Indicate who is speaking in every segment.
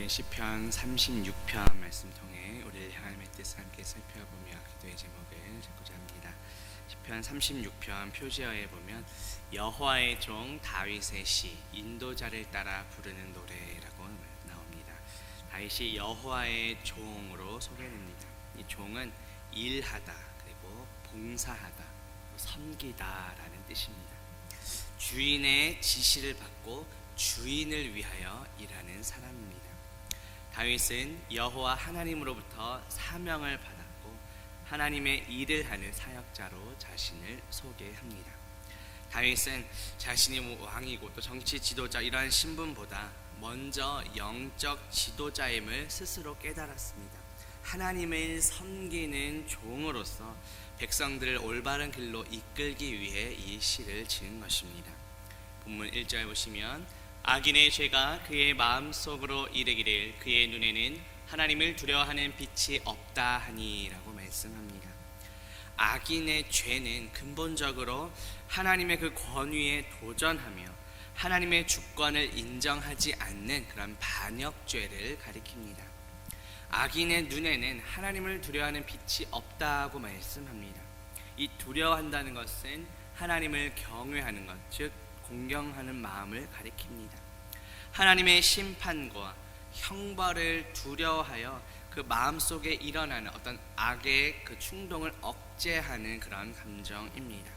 Speaker 1: 오늘은 시편 36편 말씀 통해 우리를 하나님의 뜻을 함께 살펴보며 기도의 제목을 잡고자 합니다. 시편 36편 표지어에 보면 여호와의 종 다윗의 시 인도자를 따라 부르는 노래라고 나옵니다. 다윗이 여호와의 종으로 소개됩니다. 이 종은 일하다 그리고 봉사하다 섬기다라는 뜻입니다. 주인의 지시를 받고 주인을 위하여 일하는 사람입니다. 다윗은 여호와 하나님으로부터 사명을 받았고 하나님의 일을 하는 사역자로 자신을 소개합니다. 다윗은 자신이 왕이고 또 정치 지도자 이러한 신분보다 먼저 영적 지도자임을 스스로 깨달았습니다. 하나님을 섬기는 종으로서 백성들을 올바른 길로 이끌기 위해 이 시를 지은 것입니다. 본문 1절 보시면 악인의 죄가 그의 마음속으로 이르기를 그의 눈에는 하나님을 두려워하는 빛이 없다 하니 라고 말씀합니다. 악인의 죄는 근본적으로 하나님의 그 권위에 도전하며 하나님의 주권을 인정하지 않는 그런 반역죄를 가리킵니다. 악인의 눈에는 하나님을 두려워하는 빛이 없다고 말씀합니다. 이 두려워한다는 것은 하나님을 경외하는 것, 즉 공경하는 마음을 가리킵니다. 하나님의 심판과 형벌을 두려워하여 그 마음속에 일어나는 어떤 악의 그 충동을 억제하는 그런 감정입니다.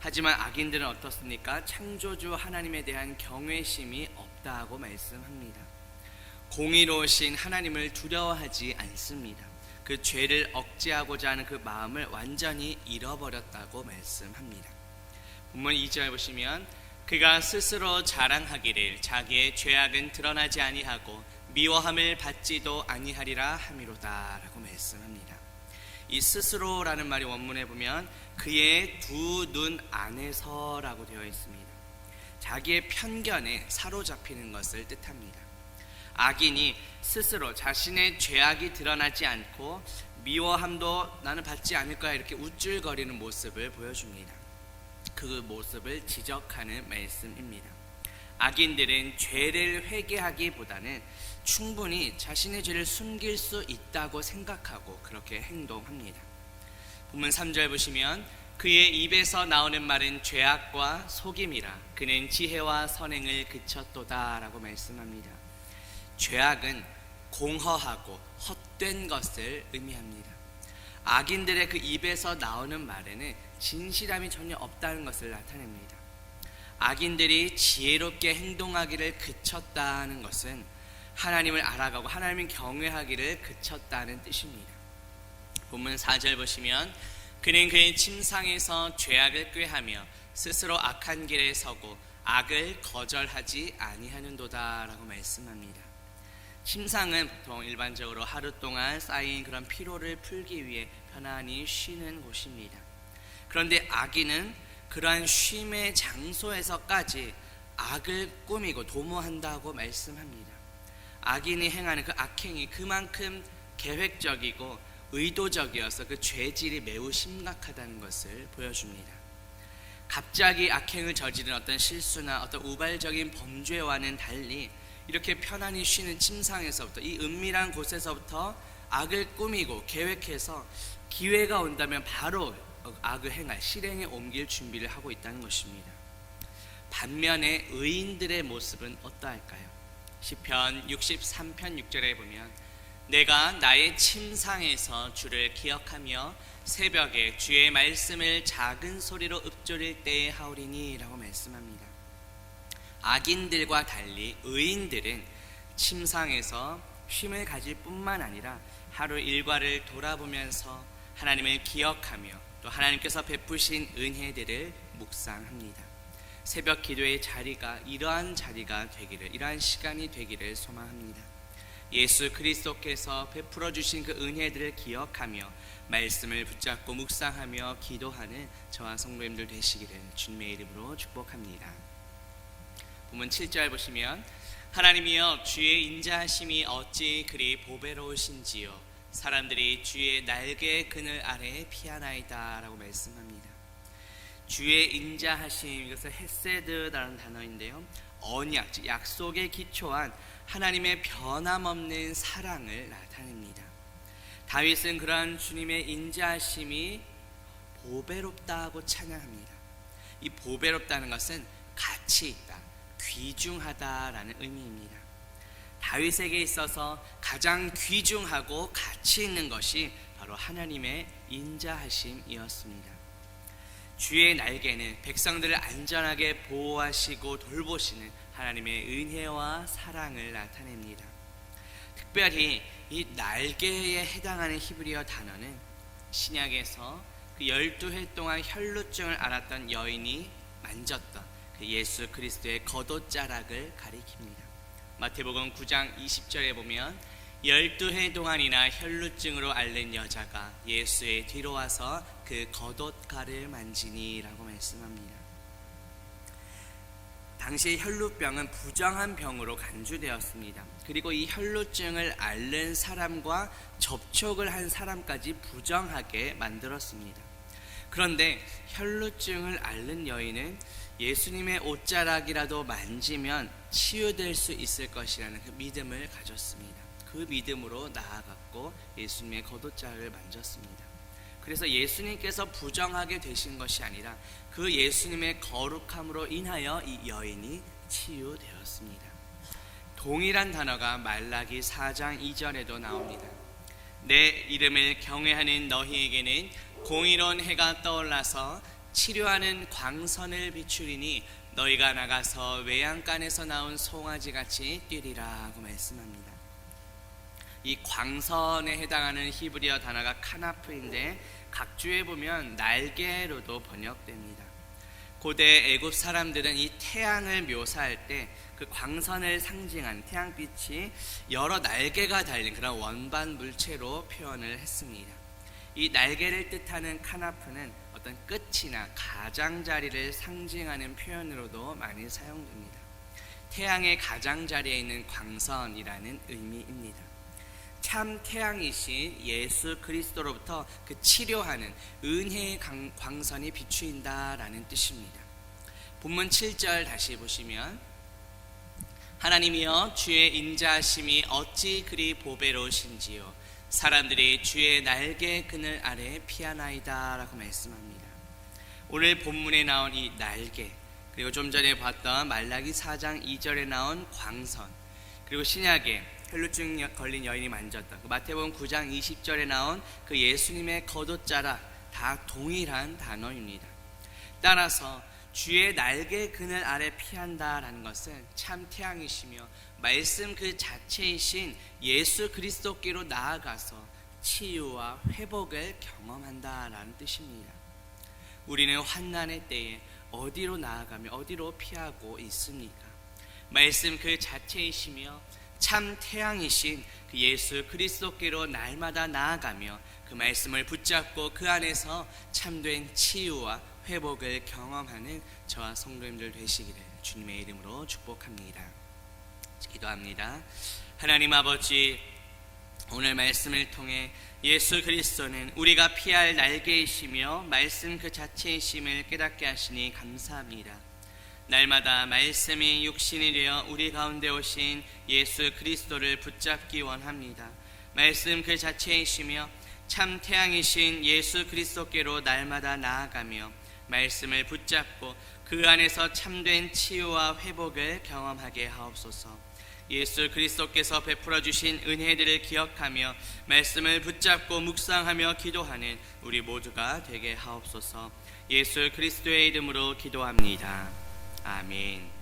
Speaker 1: 하지만 악인들은 어떻습니까? 창조주 하나님에 대한 경외심이 없다고 말씀합니다. 공의로우신 하나님을 두려워하지 않습니다. 그 죄를 억제하고자 하는 그 마음을 완전히 잃어버렸다고 말씀합니다. 본문 2절 보시면 그가 스스로 자랑하기를 자기의 죄악은 드러나지 아니하고 미워함을 받지도 아니하리라 함이로다 라고 말씀합니다. 이 스스로라는 말이 원문에 보면 그의 두 눈 안에서라고 되어 있습니다. 자기의 편견에 사로잡히는 것을 뜻합니다. 악인이 스스로 자신의 죄악이 드러나지 않고 미워함도 나는 받지 않을 거야 이렇게 우쭐거리는 모습을 보여줍니다. 그 모습을 지적하는 말씀입니다. 악인들은 죄를 회개하기보다는 충분히 자신의 죄를 숨길 수 있다고 생각하고 그렇게 행동합니다. 본문 3절 보시면 그의 입에서 나오는 말은 죄악과 속임이라 그는 지혜와 선행을 그쳤도다 라고 말씀합니다. 죄악은 공허하고 헛된 것을 의미합니다. 악인들의 그 입에서 나오는 말에는 진실함이 전혀 없다는 것을 나타냅니다. 악인들이 지혜롭게 행동하기를 그쳤다는 것은 하나님을 알아가고 하나님을 경외하기를 그쳤다는 뜻입니다. 본문 4절 보시면 그는 그의 침상에서 죄악을 꾀하며 스스로 악한 길에 서고 악을 거절하지 아니하는도다 라고 말씀합니다. 침상은 보통 일반적으로 하루 동안 쌓인 그런 피로를 풀기 위해 편안히 쉬는 곳입니다. 그런데 악인은 그러한 쉼의 장소에서까지 악을 꾸미고 도모한다고 말씀합니다. 악인이 행하는 그 악행이 그만큼 계획적이고 의도적이어서 그 죄질이 매우 심각하다는 것을 보여줍니다. 갑자기 악행을 저지른 어떤 실수나 어떤 우발적인 범죄와는 달리 이렇게 편안히 쉬는 침상에서부터 이 은밀한 곳에서부터 악을 꾸미고 계획해서 기회가 온다면 바로 악을 행할 실행에 옮길 준비를 하고 있다는 것입니다. 반면에 의인들의 모습은 어떠할까요? 시편 63편 6절에 보면 내가 나의 침상에서 주를 기억하며 새벽에 주의 말씀을 작은 소리로 읊조릴 때에 하오리니 라고 말씀합니다. 악인들과 달리 의인들은 침상에서 쉼을 가질 뿐만 아니라 하루 일과를 돌아보면서 하나님을 기억하며 또 하나님께서 베푸신 은혜들을 묵상합니다. 새벽 기도의 자리가 이러한 자리가 되기를, 이러한 시간이 되기를 소망합니다. 예수 그리스도께서 베풀어 주신 그 은혜들을 기억하며 말씀을 붙잡고 묵상하며 기도하는 저와 성도님들 되시기를 주님의 이름으로 축복합니다. 본문 7절 보시면 하나님이여 주의 인자하심이 어찌 그리 보배로우신지요 사람들이 주의 날개의 그늘 아래에 피하나이다 라고 말씀합니다. 주의 인자하심, 이것은 헤세드라는 단어인데요, 언약, 즉 약속에 기초한 하나님의 변함없는 사랑을 나타냅니다. 다윗은 그러한 주님의 인자하심이 보배롭다고 찬양합니다. 이 보배롭다는 것은 가치 있다, 귀중하다라는 의미입니다. 다윗에게 있어서 가장 귀중하고 가치 있는 것이 바로 하나님의 인자하심이었습니다. 주의 날개는 백성들을 안전하게 보호하시고 돌보시는 하나님의 은혜와 사랑을 나타냅니다. 특별히 이 날개에 해당하는 히브리어 단어는 신약에서 그 12해 동안 혈루증을 앓았던 여인이 만졌던 그 예수 그리스도의 겉옷자락을 가리킵니다. 마태복음 9장 20절에 보면 12해 동안이나 혈루증으로 앓는 여자가 예수의 뒤로 와서 그 겉옷가를 만지니 라고 말씀합니다. 당시 혈루병은 부정한 병으로 간주되었습니다. 그리고 이 혈루증을 앓는 사람과 접촉을 한 사람까지 부정하게 만들었습니다. 그런데 혈루증을 앓는 여인은 예수님의 옷자락이라도 만지면 치유될 수 있을 것이라는 그 믿음을 가졌습니다. 그 믿음으로 나아갔고 예수님의 겉옷자락을 만졌습니다. 그래서 예수님께서 부정하게 되신 것이 아니라 그 예수님의 거룩함으로 인하여 이 여인이 치유되었습니다. 동일한 단어가 말라기 4장 2절에도 나옵니다. 내 이름을 경외하는 너희에게는 공의로운 해가 떠올라서 치료하는 광선을 비추리니 너희가 나가서 외양간에서 나온 송아지같이 뛰리라 하고 말씀합니다. 이 광선에 해당하는 히브리어 단어가 카나프인데 각주에 보면 날개로도 번역됩니다. 고대 애굽 사람들은 이 태양을 묘사할 때 그 광선을 상징한 태양빛이 여러 날개가 달린 그런 원반 물체로 표현을 했습니다. 이 날개를 뜻하는 카나프는 어떤 끝이나 가장자리를 상징하는 표현으로도 많이 사용됩니다. 태양의 가장자리에 있는 광선이라는 의미입니다. 참 태양이신 예수 그리스도로부터 그 치료하는 은혜의 광선이 비추인다라는 뜻입니다. 본문 7절 다시 보시면 하나님이여 주의 인자하심이 어찌 그리 보배로우신지요 사람들이 주의 날개 그늘 아래 피하나이다 라고 말씀합니다. 오늘 본문에 나온 이 날개, 그리고 좀 전에 봤던 말라기 4장 2절에 나온 광선, 그리고 신약에 혈루증 걸린 여인이 만졌던 그 마태복음 9장 20절에 나온 그 예수님의 겉옷자락, 다 동일한 단어입니다. 따라서 주의 날개 그늘 아래 피한다라는 것은 참 태양이시며 말씀 그 자체이신 예수 그리스도께로 나아가서 치유와 회복을 경험한다라는 뜻입니다. 우리는 환난의 때에 어디로 나아가며 어디로 피하고 있습니까? 말씀 그 자체이시며 참 태양이신 그 예수 그리스도께로 날마다 나아가며 그 말씀을 붙잡고 그 안에서 참된 치유와 회복을 경험하는 저와 성도님들 되시기를 주님의 이름으로 축복합니다. 기도합니다. 하나님 아버지, 오늘 말씀을 통해 예수 그리스도는 우리가 피할 날개이시며 말씀 그 자체이심을 깨닫게 하시니 감사합니다. 날마다 말씀이 육신이 되어 우리 가운데 오신 예수 그리스도를 붙잡기 원합니다. 말씀 그 자체이시며 참 태양이신 예수 그리스도께로 날마다 나아가며 말씀을 붙잡고 그 안에서 참된 치유와 회복을 경험하게 하옵소서. 예수 그리스도께서 베풀어 주신 은혜들을 기억하며 말씀을 붙잡고 묵상하며 기도하는 우리 모두가 되게 하옵소서. 예수 그리스도의 이름으로 기도합니다. 아멘.